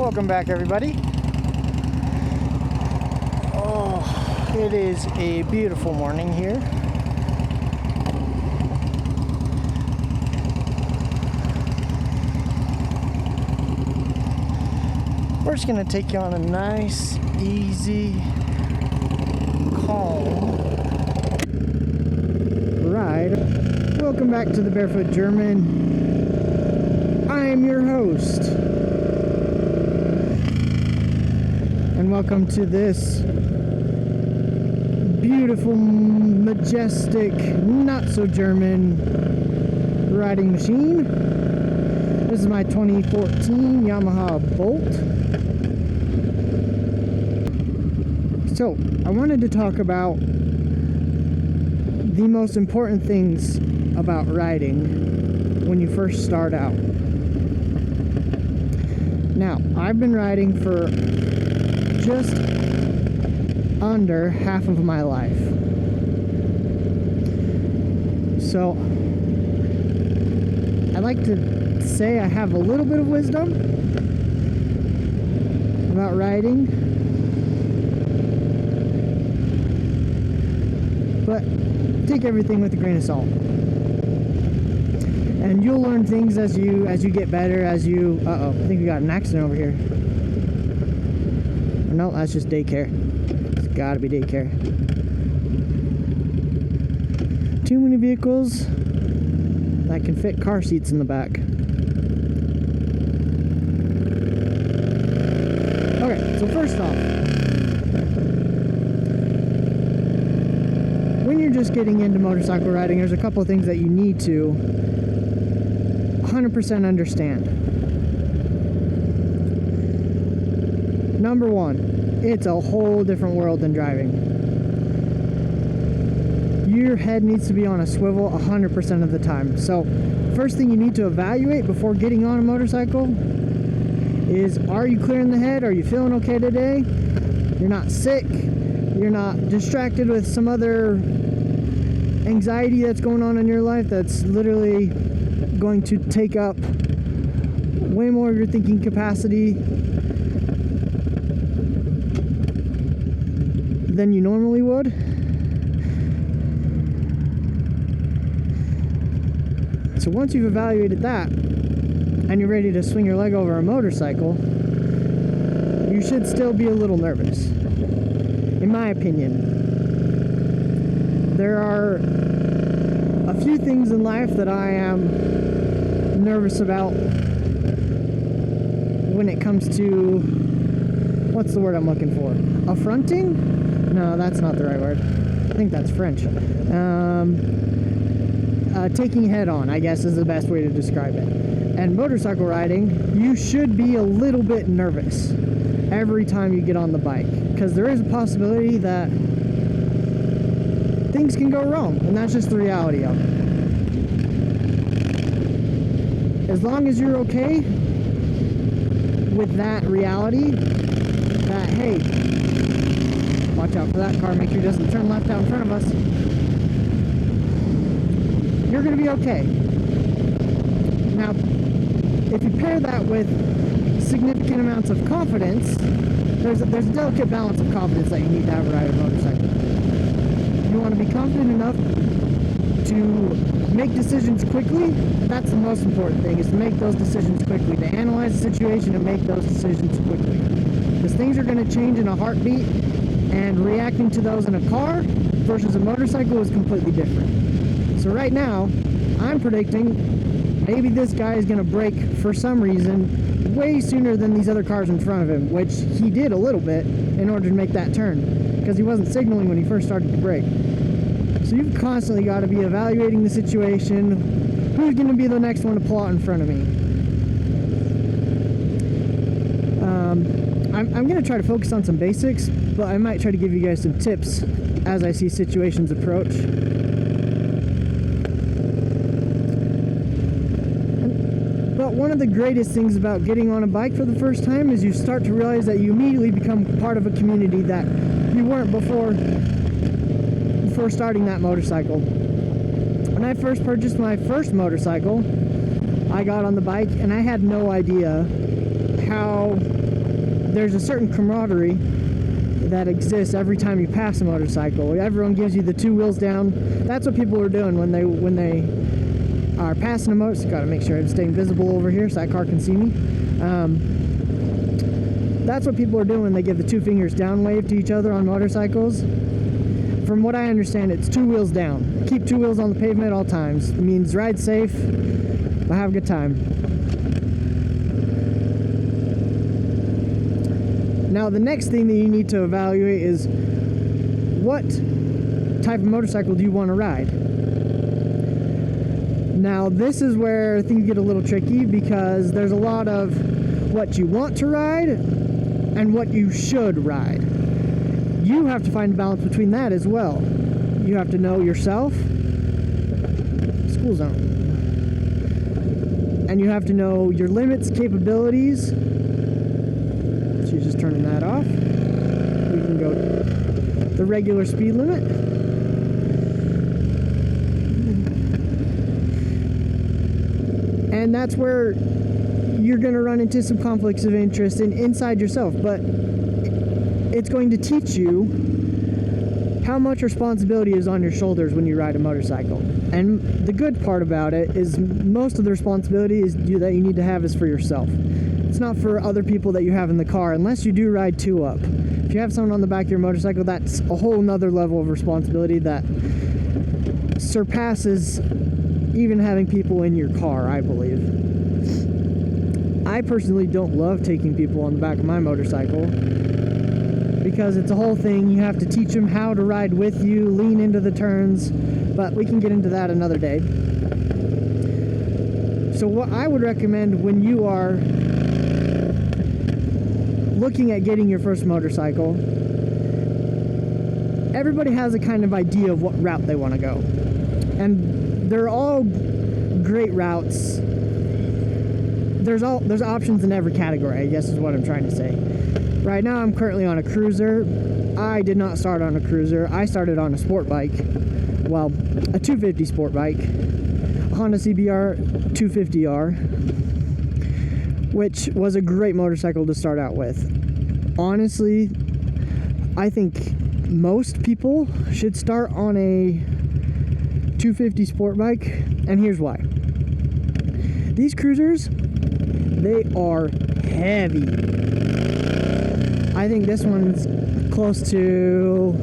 Welcome back, everybody. Oh, it is a beautiful morning here. We're just going to take you on a nice, easy, calm ride. Welcome back to the Barefoot German. I am your host. And welcome to this beautiful, majestic, not so German riding machine. This is my 2014 Yamaha Bolt. So, I wanted to talk about the most important things about riding when you first start out. Now, I've been riding for just under half of my life. So, I like to say I have a little bit of wisdom about riding, but take everything with a grain of salt. And you'll learn things as you get better, I think we got an accident over here. No, that's just daycare. It's gotta be daycare. Too many vehicles that can fit car seats in the back. Okay, so first off, when you're just getting into motorcycle riding, there's a couple of things that you need to 100% understand. Number one, it's a whole different world than driving. Your head needs to be on a swivel 100% of the time. So, first thing you need to evaluate before getting on a motorcycle is, are you clear in the head? Are you feeling okay today? You're not sick. You're not distracted with some other anxiety that's going on in your life that's literally going to take up way more of your thinking capacity than you normally would. So once you've evaluated that and you're ready to swing your leg over a motorcycle, you should still be a little nervous, in my opinion. There are a few things in life that I am nervous about when it comes to, what's the word I'm looking for? Affronting? No, that's not the right word. I think that's French. Taking head on, I guess, is the best way to describe it. And motorcycle riding, you should be a little bit nervous every time you get on the bike, because there is a possibility that things can go wrong, and that's just the reality of it. As long as you're okay with that reality, that, hey, watch out for that car, make sure it doesn't turn left out in front of us, you're going to be okay. Now, if you pair that with significant amounts of confidence, there's a delicate balance of confidence that you need to have riding a motorcycle. You want to be confident enough to make decisions quickly. That's the most important thing, is to make those decisions quickly, to analyze the situation and make those decisions quickly. Because things are going to change in a heartbeat, and reacting to those in a car versus a motorcycle is completely different. So right now, I'm predicting maybe this guy is going to brake for some reason way sooner than these other cars in front of him, which he did a little bit in order to make that turn, because he wasn't signaling when he first started to brake. So you've constantly got to be evaluating the situation. Who's going to be the next one to pull out in front of me? I'm going to try to focus on some basics, but I might try to give you guys some tips as I see situations approach. But one of the greatest things about getting on a bike for the first time is you start to realize that you immediately become part of a community that you weren't before starting that motorcycle. When I first purchased my first motorcycle, I got on the bike and I had no idea how there's a certain camaraderie that exists every time you pass a motorcycle. Everyone gives you the 2 wheels down. That's what people are doing when they are passing a motorcycle. Got to make sure I'm staying visible over here so that car can see me. That's what people are doing when they give the 2 fingers down wave to each other on motorcycles. From what I understand, it's 2 wheels down. Keep 2 wheels on the pavement at all times. It means ride safe, but have a good time. Now, the next thing that you need to evaluate is what type of motorcycle do you want to ride? Now, this is where things get a little tricky because there's a lot of what you want to ride and what you should ride. You have to find a balance between that as well. You have to know yourself. School zone. And you have to know your limits, capabilities. She's just turning that off. We can go the regular speed limit. And that's where you're going to run into some conflicts of interest inside yourself, but it's going to teach you how much responsibility is on your shoulders when you ride a motorcycle. And the good part about it is most of the responsibility that you need to have is for yourself. It's not for other people that you have in the car, unless you do ride 2-up. If you have someone on the back of your motorcycle, that's a whole nother level of responsibility that surpasses even having people in your car, I believe. I personally don't love taking people on the back of my motorcycle because it's a whole thing. You have to teach them how to ride with you, lean into the turns, but we can get into that another day. So what I would recommend when you are looking at getting your first motorcycle, everybody has a kind of idea of what route they want to go. And they're all great routes. There's options in every category, I guess is what I'm trying to say. Right now I'm currently on a cruiser. I did not start on a cruiser. I started on a sport bike. Well, a 250 sport bike. A Honda CBR 250R, which was a great motorcycle to start out with. Honestly, I think most people should start on a 250 sport bike, and here's why. These cruisers, they are heavy. I think this one's close to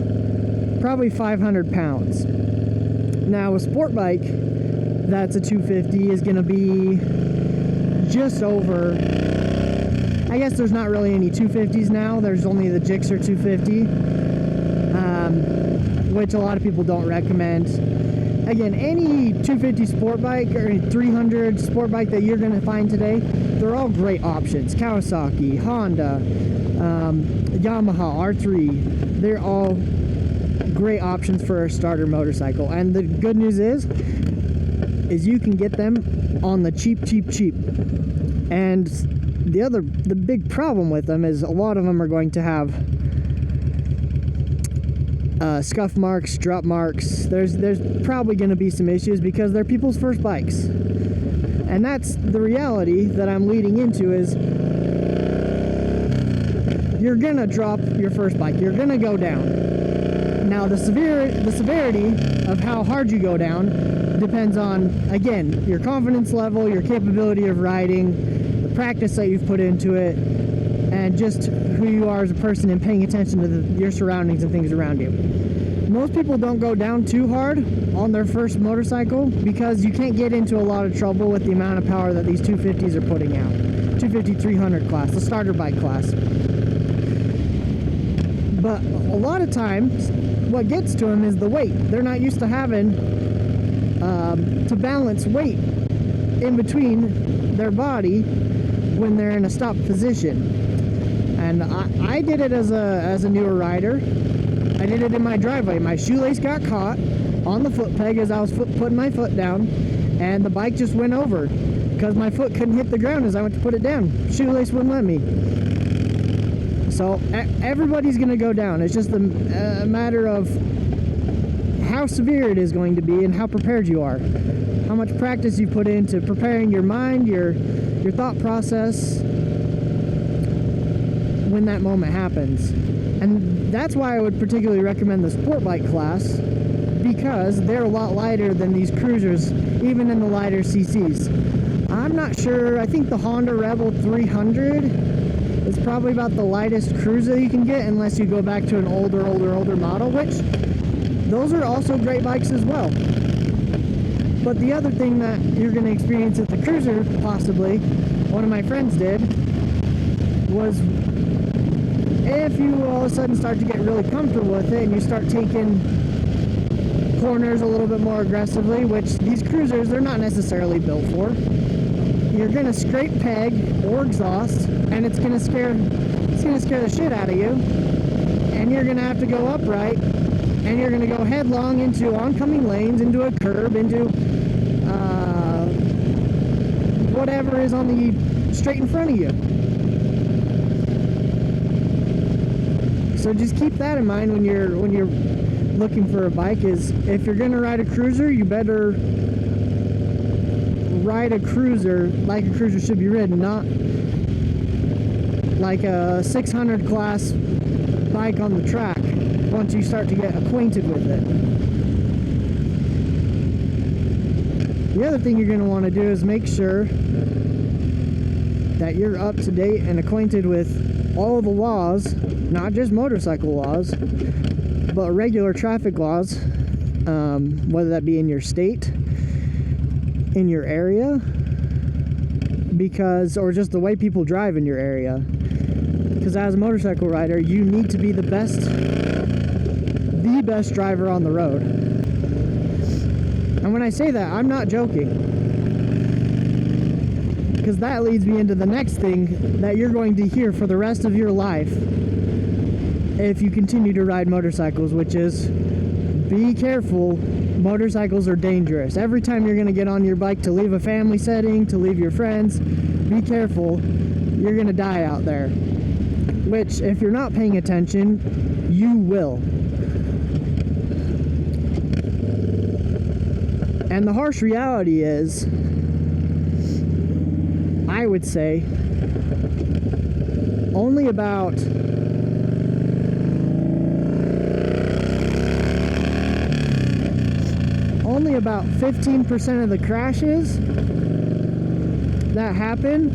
probably 500 pounds. Now a sport bike that's a 250 is going to be just over, I guess there's not really any 250s now. There's only the Gixxer 250, which a lot of people don't recommend. Again, any 250 sport bike or any 300 sport bike that you're going to find today, they're all great options. Kawasaki, Honda, Yamaha R3, they're all great options for a starter motorcycle. And the good news is you can get them on the cheap. And the big problem with them is a lot of them are going to have scuff marks, drop marks. There's probably going to be some issues because they're people's first bikes. And that's the reality that I'm leading into is you're going to drop your first bike. You're going to go down. Now the severity of how hard you go down depends on, again, your confidence level, your capability of riding, the practice that you've put into it, and just who you are as a person and paying attention to your surroundings and things around you. Most people don't go down too hard on their first motorcycle because you can't get into a lot of trouble with the amount of power that these 250s are putting out. 250-300 class, the starter bike class. But a lot of times, what gets to them is the weight. They're not used to having to balance weight in between their body when they're in a stop position. And I did it as a newer rider. I did it in my driveway. My shoelace got caught on the foot peg as I was putting my foot down, and the bike just went over because my foot couldn't hit the ground as I went to put it down. Shoelace wouldn't let me. So everybody's going to go down. It's just a matter of how severe it is going to be and how prepared you are. How much practice you put into preparing your mind, your thought process, when that moment happens. And that's why I would particularly recommend the sport bike class, because they're a lot lighter than these cruisers, even in the lighter CCs. I'm not sure, I think the Honda Rebel 300 is probably about the lightest cruiser you can get, unless you go back to an older model, which those are also great bikes as well. But the other thing that you're going to experience at the cruiser, possibly, one of my friends did, was if you all of a sudden start to get really comfortable with it and you start taking corners a little bit more aggressively, which these cruisers, they're not necessarily built for, you're going to scrape peg or exhaust, and it's going to scare the shit out of you, and you're going to have to go upright, and you're going to go headlong into oncoming lanes, into a curb, into whatever is on the straight in front of you. So just keep that in mind when you're looking for a bike. Is if you're going to ride a cruiser, you better ride a cruiser like a cruiser should be ridden, not like a 600 class bike on the track once you start to get acquainted with it. The other thing you're going to want to do is make sure that you're up to date and acquainted with all the laws, not just motorcycle laws, but regular traffic laws, whether that be in your state, in your area, or just the way people drive in your area. Because as a motorcycle rider, you need to be the best driver on the road. And when I say that, I'm not joking, because that leads me into the next thing that you're going to hear for the rest of your life if you continue to ride motorcycles, which is, be careful, motorcycles are dangerous. Every time you're going to get on your bike to leave a family setting, to leave your friends, be careful, you're going to die out there. Which, if you're not paying attention, you will. And the harsh reality is, I would say, only about 15% of the crashes that happen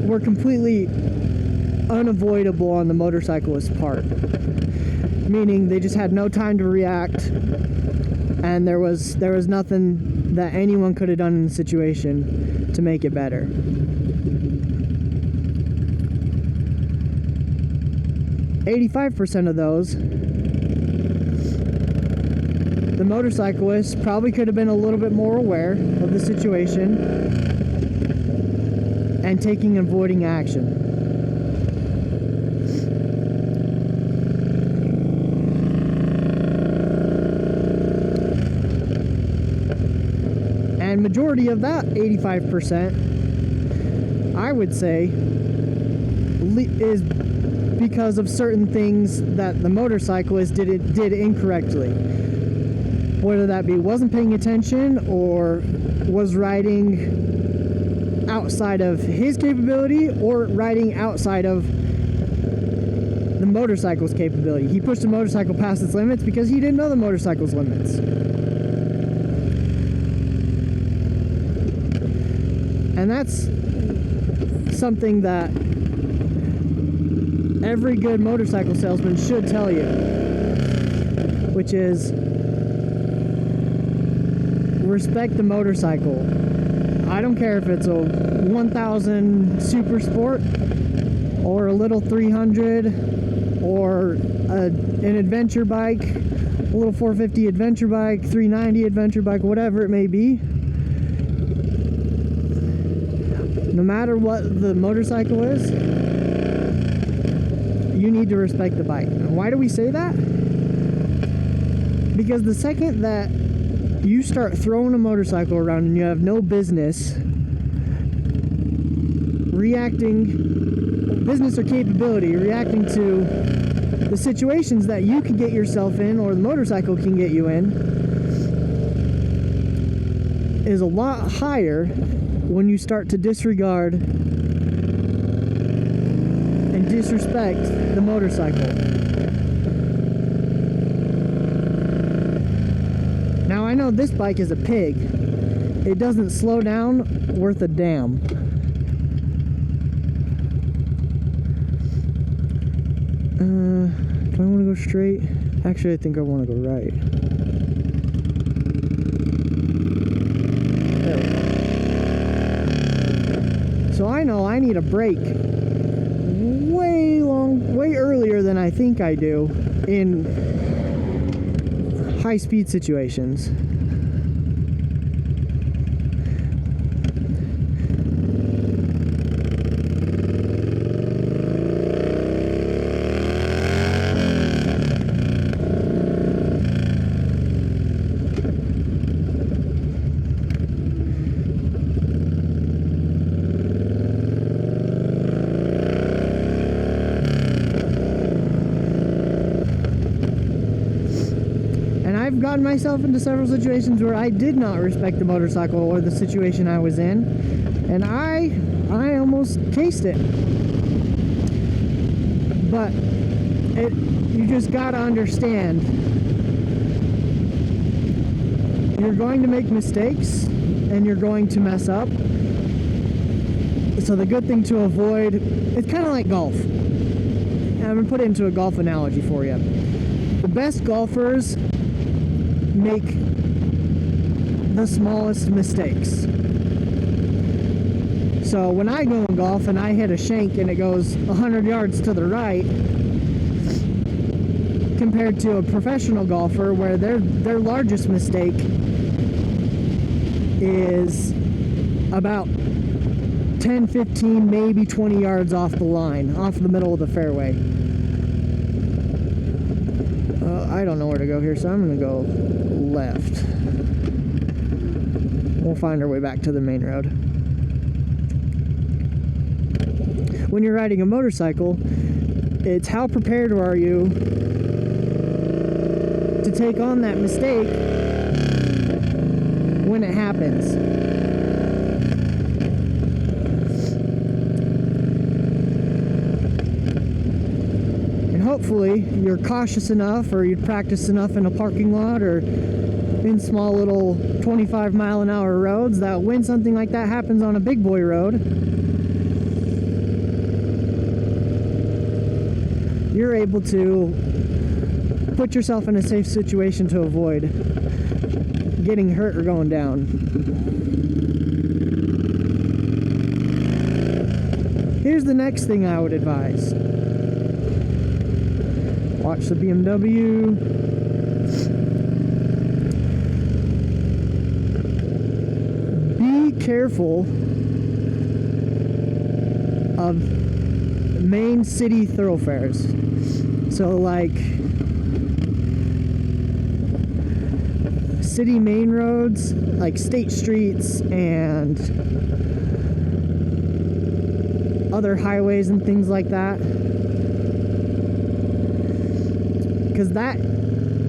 were completely unavoidable on the motorcyclist's part. Meaning they just had no time to react, and there was nothing that anyone could have done in the situation to make it better. %85 of those, the motorcyclist probably could have been a little bit more aware of the situation and taking and avoiding action. And majority of that 85%, I would say, is because of certain things that the motorcyclist did incorrectly. Whether that be wasn't paying attention or was riding outside of his capability or riding outside of the motorcycle's capability. He pushed the motorcycle past its limits because he didn't know the motorcycle's limits. And that's something that every good motorcycle salesman should tell you, which is respect the motorcycle. I don't care if it's a 1000 Super Sport or a little 300 or an adventure bike, a little 450 adventure bike, 390 adventure bike, whatever it may be. No matter what the motorcycle is, you need to respect the bike. And why do we say that? Because the second that you start throwing a motorcycle around and you have no business or capability reacting to the situations that you can get yourself in or the motorcycle can get you in, is a lot higher when you start to disregard and disrespect the motorcycle. Now I know this bike is a pig. It doesn't slow down worth a damn. Do I want to go straight? Actually, I think I want to go right. There we go. So I know I need a brake way earlier than I think I do in high-speed situations. I've gotten myself into several situations where I did not respect the motorcycle or the situation I was in, and I almost cased it. But you just gotta understand, you're going to make mistakes and you're going to mess up. So the good thing to avoid, it's kind of like golf. I'm gonna put it into a golf analogy for you. The best golfers make the smallest mistakes. So when I go in golf and I hit a shank and it goes 100 yards to the right, compared to a professional golfer where their largest mistake is about 10, 15, maybe 20 yards off the line, off the middle of the fairway. I don't know where to go here, so I'm going to go left. We'll find our way back to the main road. When you're riding a motorcycle, it's how prepared are you to take on that mistake when it happens. Hopefully you're cautious enough, or you'd practice enough in a parking lot or in small little 25-mile-an-hour roads that when something like that happens on a big boy road, you're able to put yourself in a safe situation to avoid getting hurt or going down. Here's the next thing I would advise. Watch the BMW. Be careful of main city thoroughfares. So like city main roads, like state streets and other highways and things like that. Because that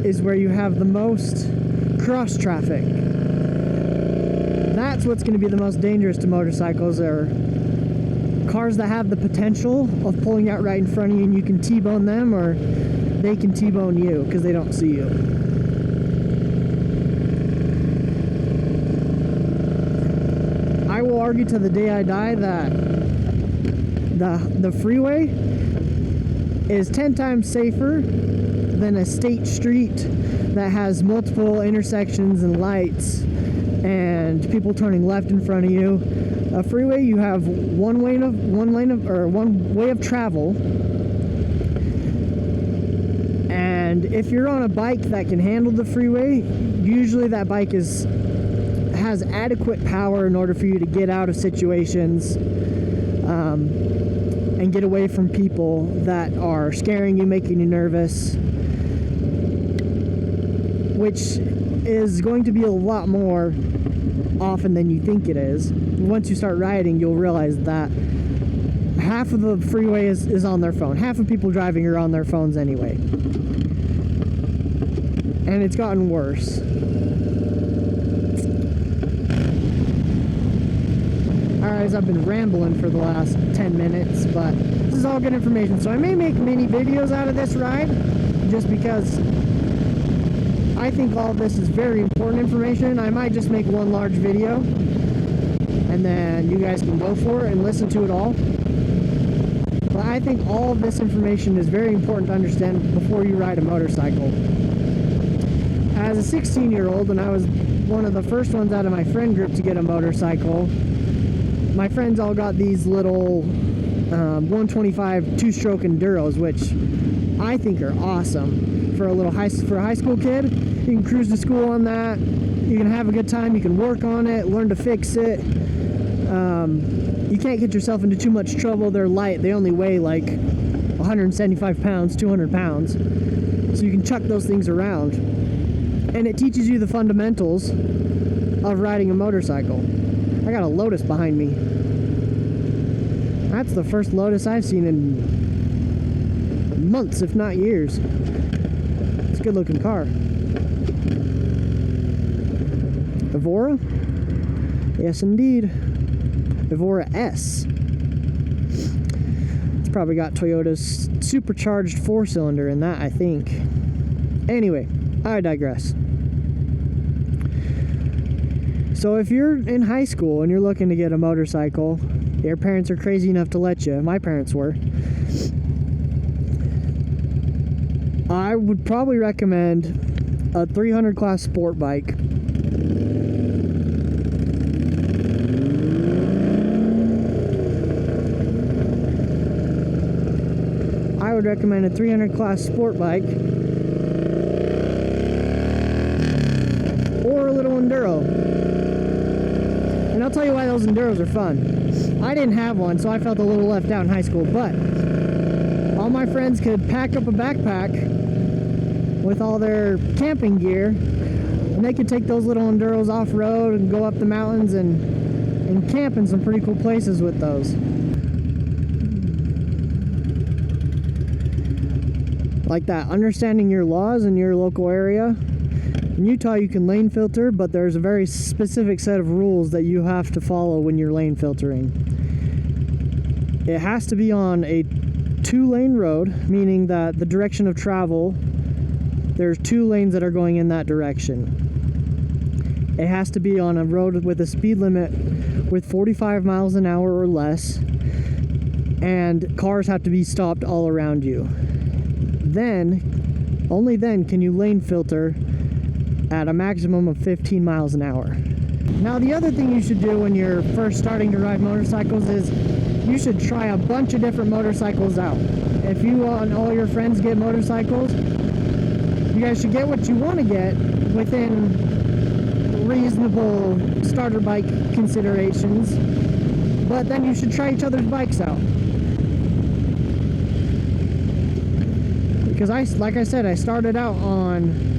is where you have the most cross traffic. That's what's going to be the most dangerous to motorcycles, are cars that have the potential of pulling out right in front of you and you can T-bone them, or they can T-bone you because they don't see you. I will argue to the day I die that the freeway is 10 times safer than a state street that has multiple intersections and lights and people turning left in front of you. A freeway, you have one way of travel, and if you're on a bike that can handle the freeway, usually that bike has adequate power in order for you to get out of situations and get away from people that are scaring you, making you nervous, which is going to be a lot more often than you think it is. Once you start riding, you'll realize that half of the freeway is on their phone. Half of people driving are on their phones anyway. And it's gotten worse. Alright, I've been rambling for the last 10 minutes, but This is all good information. So I may make mini videos out of this ride, just because I think all of this is very important information. I might just make one large video, and then you guys can go for it and listen to it all. But I think all of this information is very important to understand before you ride a motorcycle. As a 16-year-old, and I was one of the first ones out of my friend group to get a motorcycle, my friends all got these little 125 two-stroke Enduros, which I think are awesome for a high school kid. You can cruise to school on that. You can have a good time. You can work on it, learn to fix it. You can't get yourself into too much trouble. They're light. They only weigh like 175 pounds, 200 pounds. So you can chuck those things around. And it teaches you the fundamentals of riding a motorcycle. I got a Lotus behind me. That's the first Lotus I've seen in months, if not years. It's a good looking car. Evora? Yes, indeed. Evora S. It's probably got Toyota's supercharged 4-cylinder in that, I think. Anyway, I digress. So if you're in high school and you're looking to get a motorcycle, your parents are crazy enough to let you. My parents were. I would probably recommend a 300 class sport bike. I would recommend a 300 class sport bike or a little Enduro. And I'll tell you why those Enduros are fun. I didn't have one, so I felt a little left out in high school, but all my friends could pack up a backpack with all their camping gear, and they could take those little Enduros off-road and go up the mountains and camp in some pretty cool places with those. Like that, understanding your laws in your local area. In Utah, you can lane filter, but there's a very specific set of rules that you have to follow when you're lane filtering. It has to be on a 2-lane road, meaning that the direction of travel, there's 2 lanes that are going in that direction. It has to be on a road with a speed limit with 45 miles an hour or less, and cars have to be stopped all around you. Then, only then can you lane filter at a maximum of 15 miles an hour. Now, the other thing you should do when you're first starting to ride motorcycles is you should try a bunch of different motorcycles out. If you and all your friends get motorcycles, you guys should get what you want to get within reasonable starter bike considerations, but then you should try each other's bikes out. Because like I said, I started out on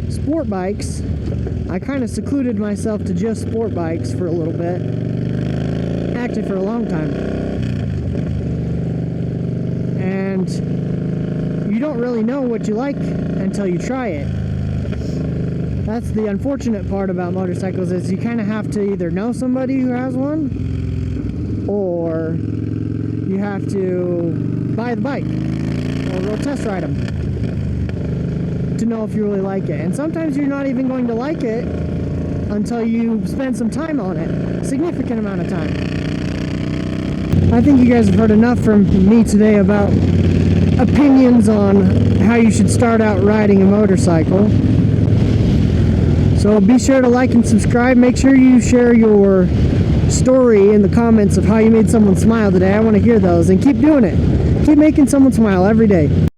sport bikes. I kind of secluded myself to just sport bikes for a little bit. Actually, for a long time. And you don't really know what you like until you try it. That's the unfortunate part about motorcycles, is you kind of have to either know somebody who has one, or you have to buy the bike or go test ride them to know if you really like it. And sometimes you're not even going to like it until you spend some time on it, a significant amount of time. I think you guys have heard enough from me today about opinions on how you should start out riding a motorcycle. So be sure to like and subscribe. Make sure you share your story in the comments of how you made someone smile today. I want to hear those, and keep doing it. Keep making someone smile every day.